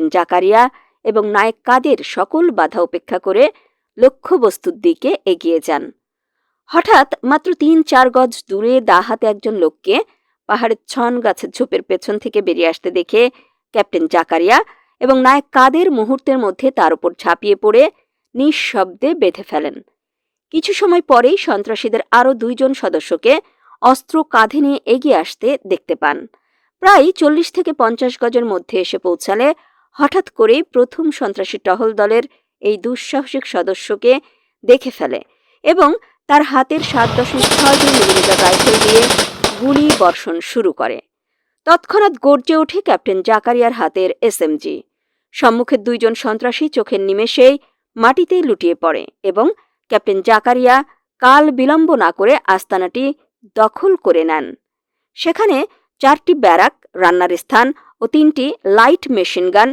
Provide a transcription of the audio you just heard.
Captain Zakaria এবং নায়েক কাদের সকল বাধা উপেক্ষা করে লক্ষ্যবস্তুর দিকে এগিয়ে যান। হঠাৎ মাত্র ৩-৪ গজ দূরে হাতে একজন লোককে পাহাড়ের ছন গাছের ঝোপের পেছন থেকে বেরিয়ে আসতে দেখে ক্যাপ্টেন জাকারিয়া এবং নায়েক কাদের মুহূর্তের মধ্যে তার উপর ঝাঁপিয়ে পড়ে নিঃশব্দে বেঁধে ফেলেন। কিছু সময় পরেই সন্ত্রাসীদের আরও ২ জন সদস্যকে অস্ত্র কাঁধে নিয়ে এগিয়ে আসতে দেখতে পান। প্রায় ৪০ থেকে ৫০ গজের মধ্যে এসে পৌঁছালে হঠাৎ করেই প্রথম সন্ত্রাসী টহল দলের এই দুঃসাহসিক সদস্যকে দেখে ফেলে এবং তার হাতের ৭.৬২ মিলিমিটার রাইফেল দিয়ে গুলি বর্ষণ শুরু করে। তৎক্ষণাৎ গর্জে ওঠে ক্যাপ্টেন জাকারিয়ার হাতের এসএমজি। সম্মুখের ২ জন সন্ত্রাসী চোখের নিমেষেই মাটিতেই লুটিয়ে পড়ে এবং ক্যাপ্টেন জাকারিয়া কাল বিলম্ব না করে আস্তানাটি দখল করে নেন। সেখানে ৪টি ব্যারাক, রান্নার স্থান ও ৩টি লাইট মেশিন গান